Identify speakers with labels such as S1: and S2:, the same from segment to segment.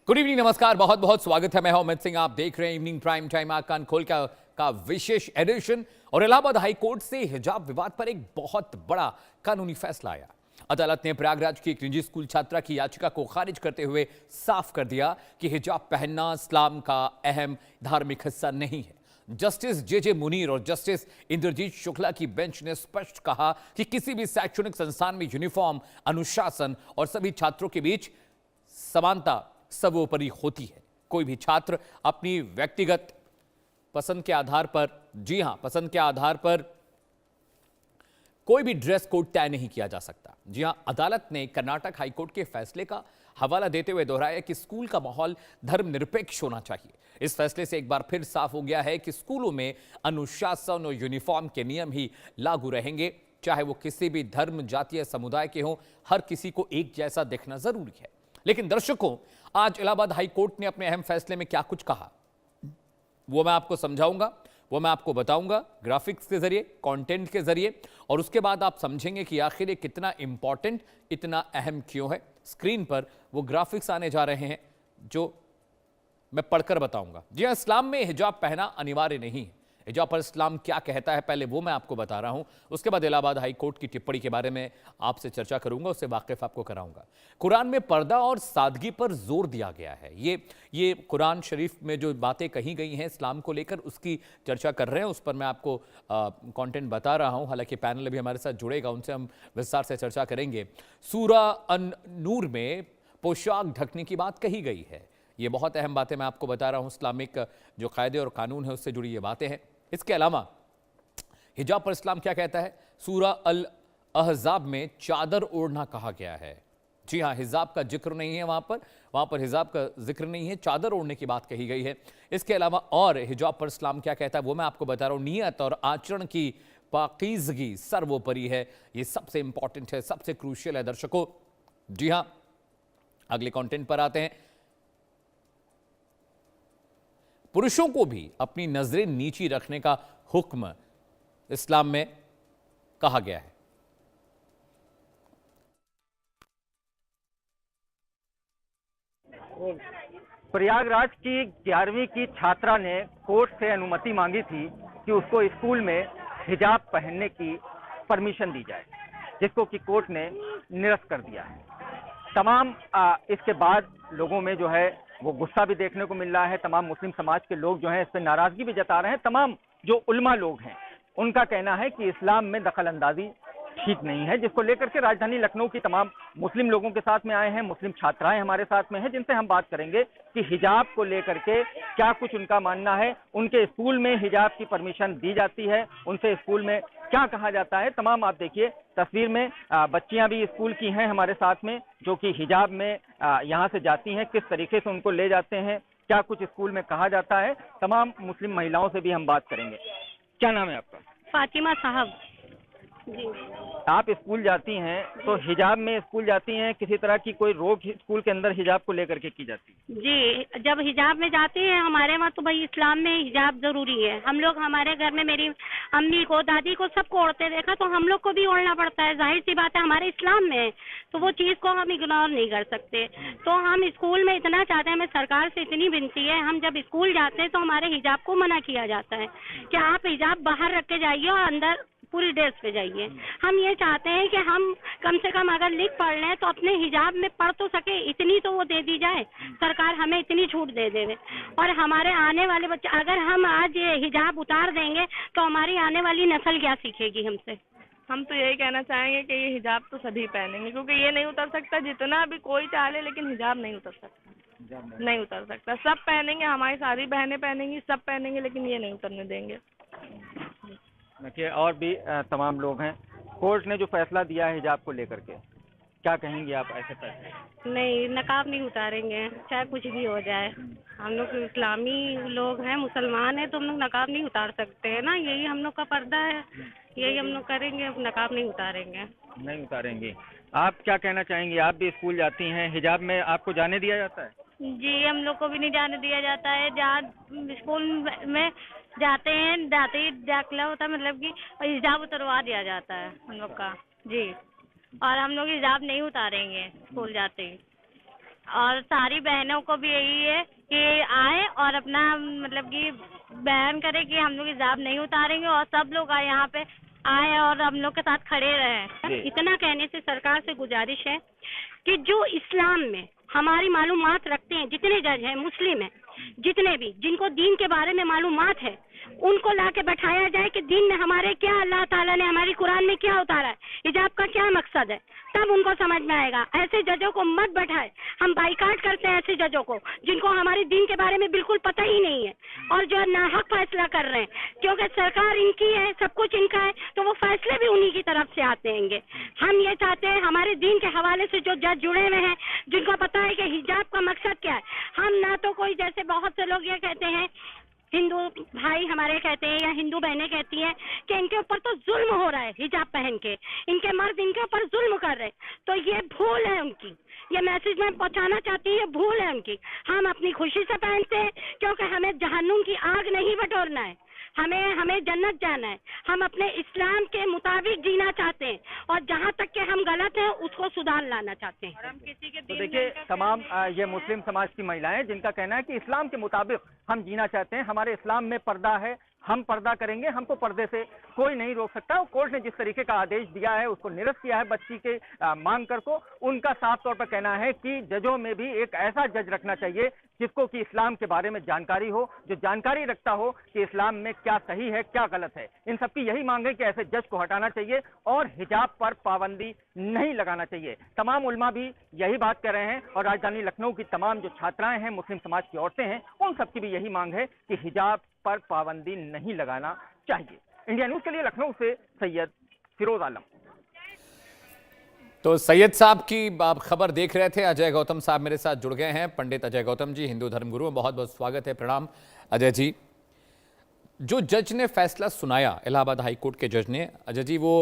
S1: Good evening, नमस्कार, बहुत बहुत स्वागत है। मैं हूं अमित सिंह, आप देख रहे हैं इवनिंग प्राइम टाइम आंख कान खोल का विशेष एडिशन। और इलाहाबाद हाई कोर्ट से हिजाब विवाद पर एक बहुत बड़ा कानूनी फैसला आया। अदालत ने प्रयागराज की एक निजी स्कूल छात्रा की याचिका को खारिज करते हुए साफ कर दिया कि हिजाब पहनना इस्लाम का अहम धार्मिक हिस्सा नहीं है। जस्टिस जे मुनीर और जस्टिस इंद्रजीत शुक्ला की बेंच ने स्पष्ट कहा कि किसी भी शैक्षणिक संस्थान में यूनिफॉर्म, अनुशासन और सभी छात्रों के बीच समानता सर्वोपरि होती है। कोई भी छात्र अपनी व्यक्तिगत पसंद के आधार पर, जी हां, पसंद के आधार पर कोई भी ड्रेस कोड तय नहीं किया जा सकता। जी हां, अदालत ने कर्नाटक हाईकोर्ट के फैसले का हवाला देते हुए दोहराया कि स्कूल का माहौल धर्मनिरपेक्ष होना चाहिए। इस फैसले से एक बार फिर साफ हो गया है कि स्कूलों में अनुशासन और यूनिफॉर्म के नियम ही लागू रहेंगे, चाहे वो किसी भी धर्म, जातीय या समुदाय के हों। हर किसी को एक जैसा देखना जरूरी है। लेकिन दर्शकों, आज इलाहाबाद हाई कोर्ट ने अपने अहम फैसले में क्या कुछ कहा, वो मैं आपको समझाऊंगा, वो मैं आपको बताऊंगा ग्राफिक्स के जरिए, कंटेंट के जरिए, और उसके बाद आप समझेंगे कि आखिर ये कितना इंपॉर्टेंट, इतना अहम क्यों है। स्क्रीन पर वो ग्राफिक्स आने जा रहे हैं जो मैं पढ़कर बताऊंगा। जी हां, इस्लाम में हिजाब पहना अनिवार्य नहीं है। हिजाब पर इस्लाम क्या कहता है, पहले वो मैं आपको बता रहा हूं। उसके बाद इलाहाबाद हाई कोर्ट की टिप्पणी के बारे में आपसे चर्चा करूंगा, उससे वाकिफ आपको कराऊंगा। कुरान में पर्दा और सादगी पर जोर दिया गया है। ये कुरान शरीफ में जो बातें कही गई हैं इस्लाम को लेकर, उसकी चर्चा कर रहे हैं। उस पर मैं आपको कंटेंट बता रहा हूं। हालांकि पैनल भी हमारे साथ जुड़ेगा, उनसे हम विस्तार से चर्चा करेंगे। सूरा अन-नूर में पोशाक ढकने की बात कही गई है। ये बहुत अहम बातें मैं आपको बता रहा हूं। इस्लामिक जो कायदे और कानून है उससे जुड़ी ये बातें हैं। इसके अलावा हिजाब पर इस्लाम क्या कहता है, सूरा अल अहज़ाब में चादर ओढ़ना कहा गया है। जी हां, हिजाब का जिक्र नहीं है वहां पर हिजाब का जिक्र नहीं है, चादर ओढ़ने की बात कही गई है। इसके अलावा और हिजाब पर इस्लाम क्या कहता है वो मैं आपको बता रहा हूं। नियत और आचरण की पाकीज़गी सर्वोपरि है। ये सबसे इंपॉर्टेंट है, सबसे क्रूशियल है दर्शकों। जी हां, अगले कंटेंट पर आते हैं। पुरुषों को भी अपनी नजरें नीची रखने का हुक्म इस्लाम में कहा गया है।
S2: प्रयागराज की 11वीं की छात्रा ने कोर्ट से अनुमति मांगी थी कि उसको स्कूल में हिजाब पहनने की परमिशन दी जाए, जिसको कि कोर्ट ने निरस्त कर दिया है। तमाम इसके बाद लोगों में जो है वो गुस्सा भी देखने को मिल रहा है। तमाम मुस्लिम समाज के लोग जो हैं इस पर नाराजगी भी जता रहे हैं। तमाम जो उलमा लोग हैं उनका कहना है कि इस्लाम में दखल अंदाजी ठीक नहीं है, जिसको लेकर के राजधानी लखनऊ की तमाम मुस्लिम लोगों के साथ में आए हैं। मुस्लिम छात्राएं हमारे साथ में हैं, जिनसे हम बात करेंगे कि हिजाब को लेकर के क्या कुछ उनका मानना है। उनके स्कूल में हिजाब की परमिशन दी जाती है, उनसे स्कूल में क्या कहा जाता है। तमाम आप देखिए तस्वीर में बच्चियां भी स्कूल की हैं हमारे साथ में, जो कि हिजाब में यहाँ से जाती हैं, किस तरीके से उनको ले जाते हैं, क्या कुछ स्कूल में कहा जाता है। तमाम मुस्लिम महिलाओं से भी हम बात करेंगे। क्या नाम है आपका?
S3: फातिमा साहब जी।
S2: आप स्कूल जाती हैं तो हिजाब में स्कूल जाती हैं, किसी तरह की कोई रोक स्कूल के अंदर हिजाब को लेकर के की जाती है?
S3: जी, जब हिजाब में जाते हैं हमारे वहाँ तो भाई इस्लाम में हिजाब जरूरी है। हम लोग हमारे घर में मेरी अम्मी को, दादी को, सबको ओढ़ते देखा, तो हम लोग को भी ओढ़ना पड़ता है। जाहिर सी बात है, हमारे इस्लाम में है, तो वो चीज़ को हम इग्नोर नहीं कर सकते। तो हम स्कूल में इतना चाहते हैं, हमें सरकार से इतनी विनती है, हम जब स्कूल जाते हैं तो हमारे हिजाब को मना किया जाता है कि आप हिजाब बाहर रख के जाइए और अंदर पूरी ड्रेस पे जाइए। हम ये चाहते हैं कि हम कम से कम अगर लिख पढ़ लें तो अपने हिजाब में पढ़ तो सके, इतनी तो वो दे दी जाए, सरकार हमें इतनी छूट दे दे। और हमारे आने वाले बच्चे, अगर हम आज ये हिजाब उतार देंगे तो हमारी आने वाली नस्ल क्या सीखेगी हमसे।
S4: हम तो यही कहना चाहेंगे कि ये हिजाब तो सभी पहनेंगे, क्योंकि ये नहीं उतर सकता जितना भी कोई चाह ले, लेकिन हिजाब नहीं उतर सकता, नहीं उतर सकता। सब पहनेंगे, हमारी सारी बहनें पहनेंगी, सब पहनेंगे, लेकिन ये नहीं उतरने देंगे।
S2: देखिए और भी तमाम लोग हैं। कोर्ट ने जो फैसला दिया है हिजाब को लेकर के, क्या कहेंगे आप ऐसे फैसले?
S3: नहीं, नकाब नहीं उतारेंगे चाहे कुछ भी हो जाए। हम लोग इस्लामी लोग हैं, मुसलमान हैं, तो हम लोग नकाब नहीं उतार सकते हैं ना, यही हम लोग का पर्दा है, यही हम लोग करेंगे, नकाब नहीं उतारेंगे।
S2: नहीं उतारेंगे। आप क्या कहना चाहेंगे? आप भी स्कूल जाती हैं, हिजाब में आपको जाने दिया जाता है?
S3: जी, हम लोग को भी नहीं जाने दिया जाता है। जहाँ स्कूल में जाते हैं, जाते ही दाखिला होता है, मतलब कि हिजाब उतरवा दिया जाता है हम लोग का जी। और हम लोग हिजाब नहीं उतारेंगे स्कूल जाते ही। और सारी बहनों को भी यही है कि आए और अपना मतलब कि बयान करे कि हम लोग हिजाब नहीं उतारेंगे और सब लोग आए यहाँ पे आए और हम लोग के साथ खड़े रहे। इतना कहने से सरकार से गुजारिश है कि जो इस्लाम में हमारी मालूमात रखते हैं, जितने जज हैं, मुस्लिम हैं, जितने भी जिनको दीन के बारे में मालूमात है, उनको लाके बैठाया जाए कि दीन में हमारे क्या, अल्लाह ताला ने हमारी कुरान में क्या उतारा है, हिजाब का क्या मकसद है, तब उनको समझ में आएगा। ऐसे जजों को मत बैठाए। हम बाइकाट करते हैं ऐसे जजों को जिनको हमारे दीन के बारे में बिल्कुल पता ही नहीं है और जो नाहक फैसला कर रहे हैं, क्योंकि सरकार इनकी है, सब कुछ इनका है, तो वो फैसले भी उन्हीं की तरफ से आते हैं। हम ये चाहते हैं हमारे दीन के हवाले से जो जज जुड़े हुए हैं, जिनको पता है कि हिजाब का मकसद क्या है, हम ना तो कोई, जैसे बहुत से लोग ये कहते हैं, हिंदू भाई हमारे कहते हैं या हिंदू बहनें कहती हैं कि इनके ऊपर तो जुल्म हो रहा है हिजाब पहन के, इनके मर्द इनके ऊपर जुल्म कर रहे हैं, तो ये भूल है उनकी। ये मैसेज मैं पहुंचाना चाहती हूँ, ये भूल है उनकी। हम अपनी खुशी से पहनते हैं क्योंकि हमें जहन्नुम की आग नहीं बटोरना है, हमें जन्नत जाना है। हम अपने इस्लाम के मुताबिक जीना चाहते हैं और जहाँ तक के हम गलत हैं उसको सुधार लाना चाहते हैं। और हम किसी के
S2: तो देखिए, तमाम ये मुस्लिम समाज की महिलाएं जिनका कहना है कि इस्लाम के मुताबिक हम जीना चाहते हैं, हमारे इस्लाम में पर्दा है, हम पर्दा करेंगे, हमको पर्दे से कोई नहीं रोक सकता। और कोर्ट ने जिस तरीके का आदेश दिया है उसको निरस्त किया है बच्ची के मांग कर को। उनका साफ तौर पर कहना है कि जजों में भी एक ऐसा जज रखना चाहिए जिसको कि इस्लाम के बारे में जानकारी हो, जो जानकारी रखता हो कि इस्लाम में क्या सही है क्या गलत है। इन सबकी यही मांग है कि ऐसे जज को हटाना चाहिए और हिजाब पर पाबंदी नहीं लगाना चाहिए। तमाम उलमा भी यही बात कर रहे हैं और राजधानी लखनऊ की तमाम जो छात्राएं हैं, मुस्लिम समाज की औरतें हैं, उन सबकी भी यही मांग है कि हिजाब पर पाबंदी नहीं लगाना चाहिए। इंडिया न्यूज के लिए लखनऊ से सैयद फिरोज आलम।
S1: तो सैयद साहब की आप खबर देख रहे थे। अजय गौतम साहब मेरे साथ जुड़ गए हैं। पंडित अजय गौतम जी, हिंदू धर्मगुरु, बहुत बहुत स्वागत है। प्रणाम अजय जी। जो जज ने फैसला सुनाया, इलाहाबाद हाई कोर्ट के जज ने, अजय जी वो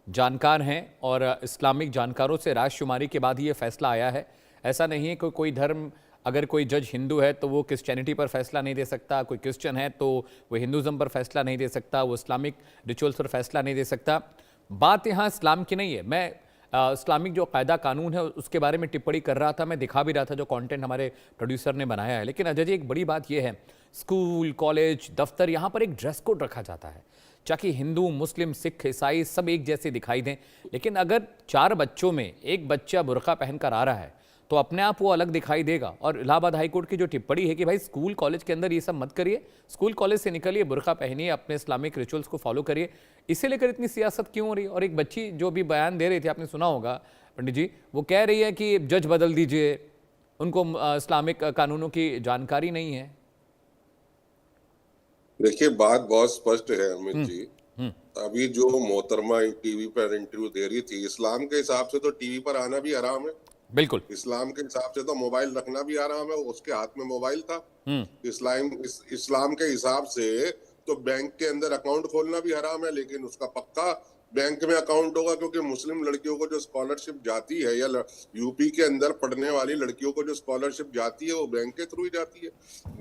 S1: जानकार हैं और इस्लामिक जानकारों से राजशुमारी के बाद ही ये फैसला आया है। ऐसा नहीं है कि कोई धर्म, अगर कोई जज हिंदू है तो वो क्रिश्चियनिटी पर फैसला नहीं दे सकता, कोई क्रिश्चियन है तो वो हिंदुज़म पर फैसला नहीं दे सकता, वो इस्लामिक रिचुअल्स पर फैसला नहीं दे सकता। बात यहाँ इस्लाम की नहीं है। मैं इस्लामिक जो कायदा कानून है उसके बारे में टिप्पणी कर रहा था, मैं दिखा भी रहा था जो कंटेंट हमारे प्रोड्यूसर ने बनाया है। लेकिन अजय जी एक बड़ी बात यह है, स्कूल, कॉलेज, दफ्तर, यहाँ पर एक ड्रेस कोड रखा जाता है ताकि हिंदू, मुस्लिम, सिख, ईसाई सब एक जैसे दिखाई दें। लेकिन अगर 4 बच्चों में एक बच्चा बुर्का पहनकर आ रहा है तो अपने आप वो अलग दिखाई देगा। और इलाहाबाद हाई कोर्ट की जो टिप्पणी है कि भाई स्कूल कॉलेज के अंदर ये सब मत करिए, स्कूल कॉलेज से निकलिए, बुर्का पहनिए, अपने इस्लामिक रिचुअल्स को फॉलो करिए, इसे लेकर इतनी सियासत क्यों हो रही है? और एक बच्ची जो भी बयान दे रही थी, आपने सुना होगा पंडित जी, वो कह रही है कि जज बदल दीजिए, उनको इस्लामिक कानूनों की जानकारी नहीं है।
S5: देखिए, बात बहुत स्पष्ट है अमित जी। अभी जो मोहतरमा टीवी पर इंटरव्यू दे रही थी, इस्लाम के हिसाब से तो टीवी पर आना भी हराम है।
S1: बिल्कुल,
S5: इस्लाम के हिसाब से तो मोबाइल रखना भी आराम है। उसके हाथ में मोबाइल था। इस्लाम के हिसाब से तो बैंक के अंदर अकाउंट खोलना भी हराम है, लेकिन उसका पक्का बैंक में अकाउंट होगा, क्योंकि मुस्लिम लड़कियों को जो स्कॉलरशिप जाती है या यूपी के अंदर पढ़ने वाली लड़कियों को जो स्कॉलरशिप जाती है वो बैंक के थ्रू ही जाती है।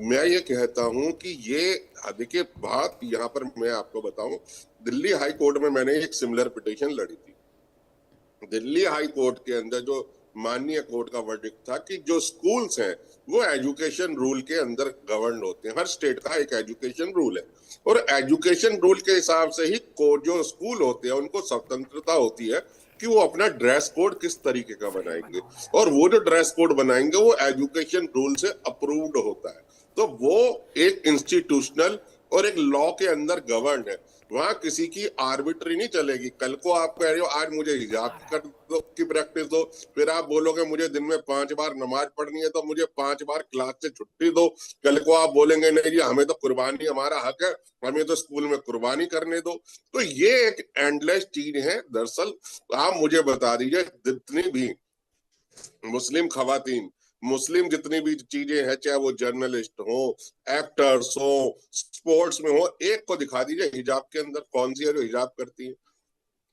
S5: मैं ये कहता हूं कि ये देखिए, बात यहाँ पर मैं आपको बताऊं, दिल्ली हाई कोर्ट में मैंने एक सिमिलर पिटीशन लड़ी थी। दिल्ली हाई कोर्ट के अंदर जो माननीय कोर्ट का वर्डिक्ट था कि जो स्कूल्स हैं वो एजुकेशन रूल के अंदर गवर्न होते हैं। हर स्टेट का एक एजुकेशन रूल है और एजुकेशन रूल के हिसाब से ही जो स्कूल होते हैं उनको स्वतंत्रता होती है कि वो अपना ड्रेस कोड किस तरीके का बनाएंगे, और वो जो ड्रेस कोड बनाएंगे वो एजुकेशन रूल से अप्रूव्ड होता है। तो वो एक इंस्टीट्यूशनल और एक लॉ के अंदर गवर्न है। वहां किसी की आर्बिट्री नहीं चलेगी। कल को आप कह रहे हो आज मुझे हिजाब की प्रैक्टिस दो, फिर आप बोलोगे मुझे दिन में 5 बार नमाज पढ़नी है तो मुझे 5 बार क्लास से छुट्टी दो। कल को आप बोलेंगे नहीं जी हमें तो कुर्बानी, हमारा हक है, हमें तो स्कूल में कुर्बानी करने दो। तो ये एक एंडलेस चीज है। दरअसल आप मुझे बता दीजिए, जितनी भी मुस्लिम खवातीन, मुस्लिम जितनी भी चीजें हैं, चाहे वो जर्नलिस्ट हो, एक्टर्स हो, स्पोर्ट्स में हो, एक को दिखा दीजिए हिजाब के अंदर कौन सी है जो हिजाब करती है।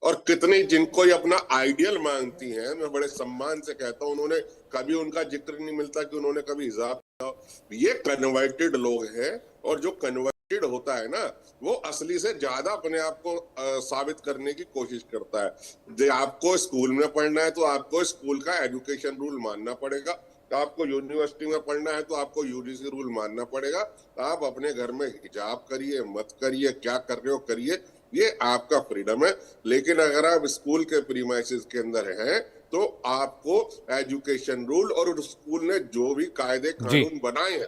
S5: और कितनी जिनको ये अपना आइडियल मानती हैं, मैं बड़े सम्मान से कहता हूं, उन्होंने कभी, उनका जिक्र नहीं मिलता कि उन्होंने कभी हिजाब किया। ये कन्वर्टेड लोग हैं, और जो कन्वर्टेड होता है ना वो असली से ज्यादा अपने आप को साबित करने की कोशिश करता है। आपको स्कूल में पढ़ना है तो आपको स्कूल का एजुकेशन रूल मानना पड़ेगा। आपको यूनिवर्सिटी में पढ़ना है तो आपको यूजीसी रूल मानना पड़ेगा। आप अपने घर में हिजाब करिए, मत करिए, क्या कर रहे हो करिए, ये आपका फ्रीडम है। लेकिन अगर आप स्कूल के प्रीमाइसेस के अंदर हैं तो आपको एजुकेशन रूल और उस स्कूल ने जो भी कायदे कानून बनाए हैं,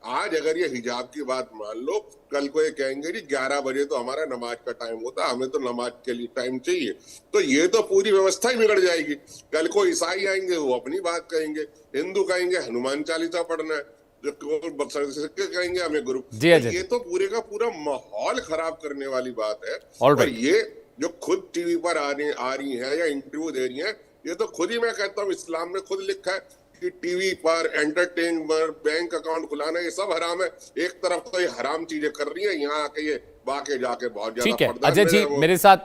S5: आज अगर ये हिजाब की बात मान लो, कल को ये कहेंगे जी 11 बजे तो हमारा नमाज का टाइम होता है, हमें तो नमाज के लिए टाइम चाहिए, तो ये तो पूरी व्यवस्था ही बिगड़ जाएगी। कल को ईसाई आएंगे, वो अपनी बात कहेंगे, हिंदू कहेंगे हनुमान चालीसा पढ़ना है, जो कहेंगे हमें गुरु। तो ये तो पूरे का पूरा माहौल खराब करने वाली बात है। और ये जो खुद टीवी पर आ रही है या इंटरव्यू दे रही है, ये तो खुद ही, मैं कहता हूँ इस्लाम में खुद लिखा है कि टीवी पर एंटरटेनमेंट, बैंक अकाउंट खुलाना, ये सब हराम है। एक तरफ तो ये हराम चीजें कर रही है, यहाँ आके ये बाके जाके बहुत ज्यादा।
S1: ठीक है अजय जी, मेरे साथ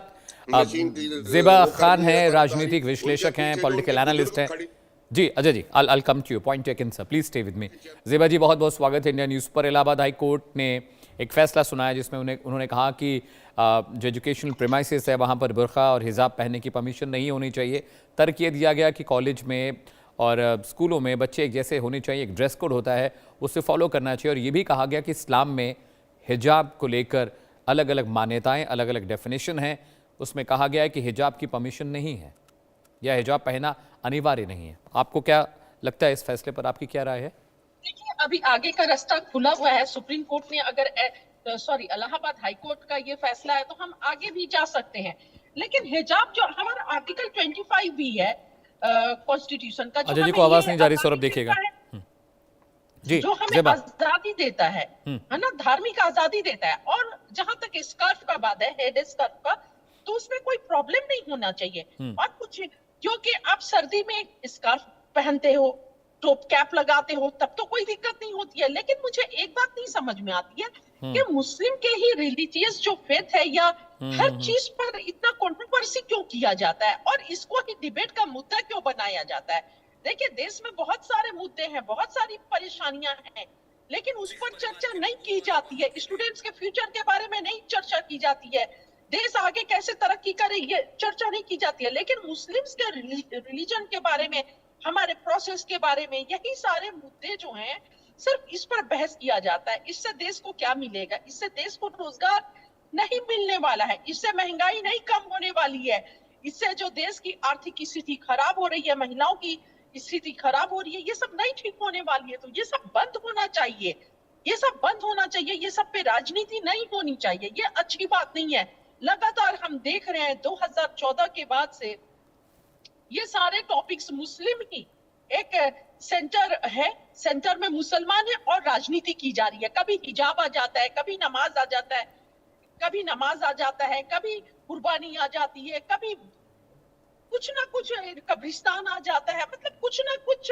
S1: ज़ेबा खान है, राजनीतिक विश्लेषक हैं, पॉलिटिकल एनालिस्ट हैं। जी Ajay ji, I'll come to you, point taken sir, please stay with me। Zeba जी बहुत बहुत स्वागत है इंडिया न्यूज़ पर। इलाहाबाद हाई कोर्ट ने एक फैसला सुनाया जिसमें उन्होंने कहा कि जो एजुकेशनल प्रीमाइसेस है वहाँ पर बुर्का और हिजाब पहनने की परमिशन नहीं होनी चाहिए। तर्क ये दिया गया कि कॉलेज में और स्कूलों में बच्चे एक जैसे होने चाहिए, एक ड्रेस कोड होता है उससे फॉलो करना चाहिए। और ये भी कहा गया कि इस्लाम में हिजाब को लेकर अलग अलग मान्यताएं, अलग अलग डेफिनेशन हैं। उसमें कहा गया है कि हिजाब की परमिशन नहीं है या हिजाब पहना अनिवार्य नहीं है। आपको क्या लगता है इस फैसले पर, आपकी क्या राय है?
S6: देखिए, अभी आगे का रास्ता खुला हुआ है। सुप्रीम कोर्ट ने अगर इलाहाबाद हाई कोर्ट का ये फैसला है तो हम आगे भी जा सकते हैं। लेकिन हिजाब जो हमारा आर्टिकल 25 भी है कॉन्स्टिट्यूशन का,
S1: अजय जी को आवाज नहीं जा रही, सौरभ देखिएगा जी,
S6: जो हमें आजादी देता है ना, धार्मिक आजादी देता है। और जहां तक स्कार्फ का बात है, हेड स्कार्फ का, तो उसमें कोई प्रॉब्लम नहीं होना चाहिए। और कुछ क्योंकि आप सर्दी में स्कार्फ पहनते हो, टॉप कैप लगाते हो, तब तो कोई दिक्कत नहीं होती है। लेकिन मुझे एक बात नहीं समझ में आती है कि मुस्लिम के ही रिलीजियस जो फेथ है या हर चीज पर इतना कंट्रोवर्सी क्यों किया जाता है और इसको ही डिबेट का मुद्दा क्यों बनाया जाता है। देखिए, देश में बहुत सारे मुद्दे हैं, बहुत सारी परेशानियां हैं, लेकिन उस पर चर्चा नहीं की जाती है। स्टूडेंट्स के फ्यूचर के बारे में नहीं चर्चा की जाती है, देश आगे कैसे तरक्की करे ये चर्चा नहीं की जाती है। लेकिन मुस्लिम्स के रिलीजन के बारे में, हमारे प्रोसेस के बारे में, यही सारे मुद्दे जो हैं सिर्फ इस पर बहस किया जाता है। इससे देश को क्या मिलेगा? इससे देश को रोजगार नहीं मिलने वाला है, इससे महंगाई नहीं कम होने वाली है, इससे जो देश की आर्थिक स्थिति खराब हो रही है, महिलाओं की स्थिति खराब हो रही है, ये सब नहीं ठीक होने वाली है। तो ये सब बंद होना चाहिए, ये सब बंद होना चाहिए, ये सब पे राजनीति नहीं होनी चाहिए, ये अच्छी बात नहीं है। लगातार हम देख रहे हैं 2014 के बाद से ये सारे टॉपिक्स मुस्लिम ही एक सेंटर है, सेंटर में मुसलमान है और राजनीति की जा रही है। कभी हिजाब आ जाता है, कभी नमाज आ जाता है, कभी नमाज आ जाता है, कभी कुर्बानी आ जाती है, कभी कुछ ना कुछ कब्रिस्तान आ जाता है। मतलब कुछ ना कुछ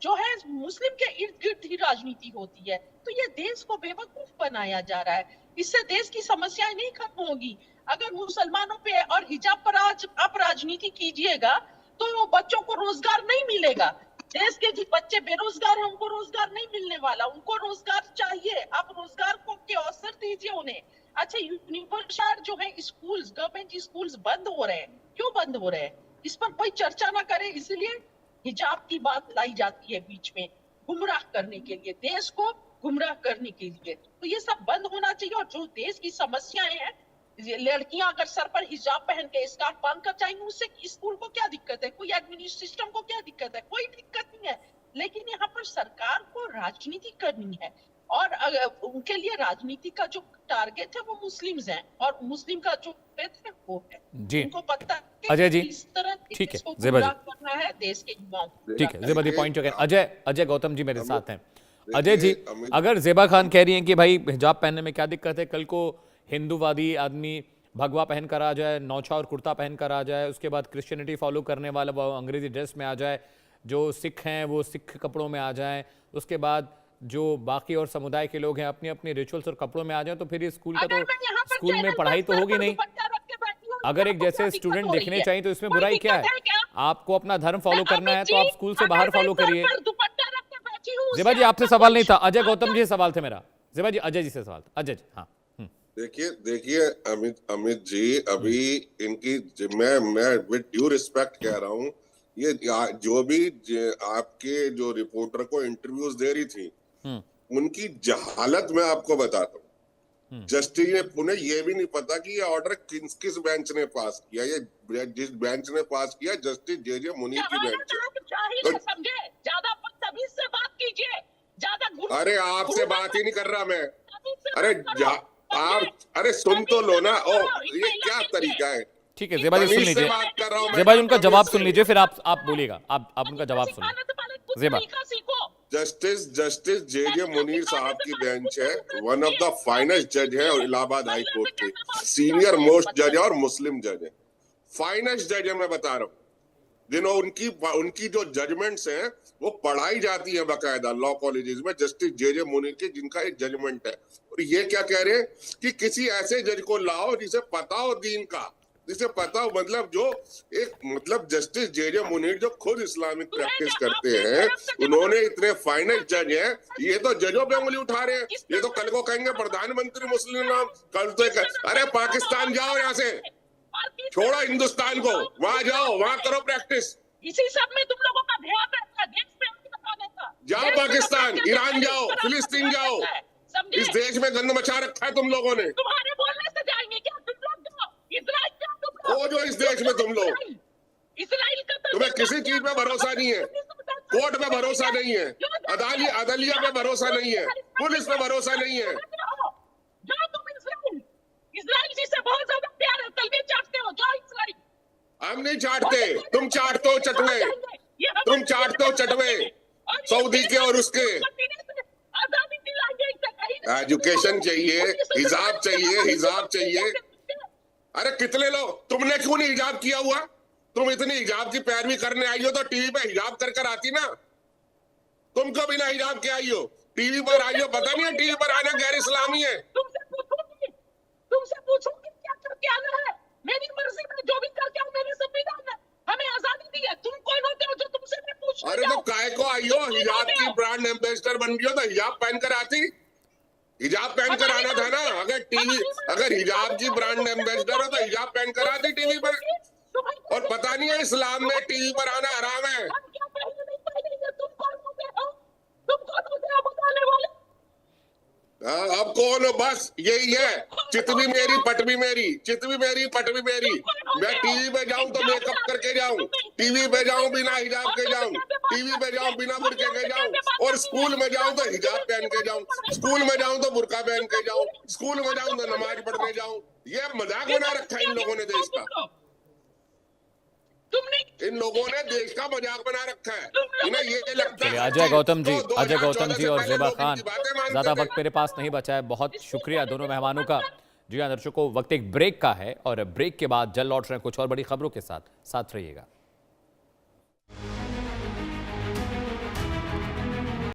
S6: जो है मुस्लिम के इर्द गिर्द ही राजनीति होती है। तो ये देश को बेवकूफ बनाया जा रहा है, इससे देश की समस्याएं नहीं खत्म होगी। अगर मुसलमानों पे और हिजाब पर आज आप राजनीति कीजिएगा तो बच्चों को रोजगार नहीं मिलेगा। देश के जो बच्चे बेरोजगार हैं उनको रोजगार नहीं मिलने वाला, उनको रोजगार चाहिए। आप रोजगार को के अवसर दीजिए उन्हें। अच्छा, यूनिवर्सिटी जो है स्कूल्स, गवर्नमेंट स्कूल्स बंद हो रहे हैं, क्यों बंद हो रहे हैं? इस पर कोई चर्चा ना करे, इसलिए हिजाब की बात लाई जाती है बीच में, गुमराह करने के लिए, देश को गुमराह करने के लिए। तो ये सब बंद होना चाहिए। और जो देश की समस्याएं हैं, लड़कियां अगर सर पर हिजाब पहन के स्कार्फ बांध कर जाएंगी, उससे स्कूल को क्या दिक्कत है? कोई एडमिनिस्ट्रेशन को क्या दिक्कत है? कोई दिक्कत नहीं है। लेकिन यहाँ पर सरकार को राजनीति करनी है और उनके लिए राजनीति का जो टारगेट है वो मुस्लिम्स हैं और मुस्लिम का जो फेथ है वो है। उनको पता है
S1: अजय जी,
S6: इस तरह
S1: ठीक है,
S6: ज़ेबा जी करना है देश के युवाओं को।
S1: ठीक है ज़ेबा जी, पॉइंट अगेन। अजय गौतम जी मेरे साथ हैं। अजय जी, अगर ज़ेबा खान कह रही हैं कि भाई हिजाब पहनने में क्या दिक्कत है, कल को हिंदूवादी आदमी भगवा पहन कर आ जाए, नौछा और कुर्ता पहन कर आ जाए, उसके बाद क्रिश्चियनिटी फॉलो करने वाला वो अंग्रेजी ड्रेस में आ जाए, जो सिख हैं वो सिख कपड़ों में आ जाएं, उसके बाद जो बाकी और समुदाय के लोग हैं अपनी अपनी रिचुअल्स और कपड़ों में आ जाएं, तो फिर ये स्कूल का तो स्कूल में पढ़ाई तो होगी नहीं। अगर एक जैसे स्टूडेंट दिखने चाहिए तो इसमें बुराई क्या है? आपको अपना धर्म फॉलो करना है तो आप स्कूल से बाहर फॉलो करिए। ज़ेबा जी, आपसे सवाल नहीं था, अजय गौतम जी से सवाल थे मेरा। ज़ेबा जी, अजय जी से सवाल था। अजय जी, हाँ।
S5: देखिए अमित जी, अभी इनकी मैं विद ड्यू रिस्पेक्ट कह रहा हूं ये जो भी आपके जो रिपोर्टर को इंटरव्यूज दे रही थी, उनकी जहालत मैं आपको बताता हूँ। जस्टिस ने पुणे ये भी नहीं पता कि ये ऑर्डर किस बेंच ने पास किया। ये जिस बेंच ने पास किया जस्टिस जे मुनीर की बेंच है।
S6: समझे, ज्यादा बदतमीज से बात कीजिए, ज्यादा
S5: अरे आपसे बात ही नहीं कर रहा मैं। अरे सुन तो लो ना। ओ ये क्या तरीका है?
S1: ठीक है ज़ेबा जी, सुन लीजिए।
S5: बात कर रहा हूं मैं।
S1: ज़ेबा जी उनका जवाब सुन लीजिए, फिर आप बोलिएगा। आप उनका जवाब सुनिए। ज़ेबा,
S5: जस्टिस जे मुनीर साहब की बेंच है, वन ऑफ द फाइनेस्ट जज है और इलाहाबाद हाई कोर्ट के सीनियर मोस्ट जज है और मुस्लिम जज है। फाइनेस्ट जज है मैं बता रहा हूँ, जिन्हों उनकी जो जजमेंट्स हैं वो पढ़ाई जाती है बाकायदा लॉ कॉलेजेस में। जस्टिस जे मुनीर के जिनका एक जजमेंट है, और ये क्या कह रहे हैं कि किसी ऐसे जज को लाओ जिसे पता हो दीन का, जिसे पता हो, मतलब जो एक मतलब जस्टिस जे मुनीर जो खुद इस्लामिक प्रैक्टिस करते हैं, उन्होंने इतने फाइनेस्ट जज हैं, ये तो जजों पे उंगली उठा रहे हैं। ये तो कल को कहेंगे प्रधानमंत्री मुस्लिम नाम, कल तो अरे पाकिस्तान जाओ यहाँ से, छोड़ो हिंदुस्तान को, वहां जाओ, वहां करो प्रैक्टिस।
S6: इसी सब में तुम लोगों का ध्यान रहता है, देश पे बताने का।
S5: जाओ पाकिस्तान, ईरान जाओ, फिलिस्तीन जाओ। इस देश में गंद मचा रखा है तुम लोगों ने।
S6: तुम्हारे बोलने से जाएंगे क्या? तुम लोग जाओ, इजराइल जाओ,
S5: वो जो इस देश में तुम लोग,
S6: इजराइल का
S5: तुम्हें किसी चीज पे भरोसा नहीं है, कोर्ट पे भरोसा नहीं है, अदालिया पे भरोसा नहीं है, पुलिस पे भरोसा नहीं है।
S6: जाओ तुम इजराइल, इजराइल जी से बहुत ज्यादा प्यार है, तलबी चाटते हो, जाओ इजराइल।
S5: हम नहीं चाटते, तुम चाटते हो चटवे, तुम चाटते हो चटवे सऊदी के और उसके। एजुकेशन चाहिए, हिजाब चाहिए, हिजाब चाहिए। अरे कितने लोग, तुमने क्यों नहीं हिजाब किया हुआ? तुम इतनी हिजाब की पैरवी करने आई हो तो टीवी पे हिजाब कर कर आती ना। तुम क्यों बिना हिजाब के आई हो? टीवी पर आई हो, पता नहीं है टीवी पर आना गैर इस्लामी है।
S6: तुमसे पूछूंगी क्या करके आना है? मेरी मर्जी में जो भी करके आऊं, मेरे संविधान ने हमें आजादी दी है। तुम कौन होते हो जो तुमसे मैं पूछ?
S5: अरे तो काय को आई हो? हिजाब की ब्रांड एम्बेसडर बन गई हो तो हिजाब पहन कर आती, हिजाब पहन कर आना था ना। अगर हिजाब की ब्रांड एम्बेसडर हो तो हिजाब पहन कर आती टीवी पर। और पता नहीं है इस्लाम में टीवी पर आना हराम है। अब कौन हो? बस यही है, चितवी मेरी पटवी मेरी, चितवी मेरी पटवी मेरी। मैं टीवी पे जाऊं तो मेकअप करके जाऊं, टीवी पे जाऊं बिना हिजाब के जाऊं, टीवी पे जाऊं बिना बुर्के के जाऊं, और स्कूल में जाऊं तो हिजाब पहन के जाऊं, स्कूल में जाऊं तो बुर्का पहन के जाऊं, स्कूल में जाऊं तो नमाज पढ़ने जाऊं। ये मजाक बना रखा है इन लोगों ने देश का। इन लोगों ने देश का मजाक बना रखा है। इन्हें ये लगता है।
S1: अजय गौतम जी और ज़ेबा खान, ज़्यादा वक्त मेरे पास नहीं बचा है। बहुत शुक्रिया दोनों मेहमानों का। जी हाँ दर्शकों, वक्त एक ब्रेक का है और ब्रेक के बाद जल्द लौट रहे हैं कुछ और बड़ी खबरों के साथ रहिएगा।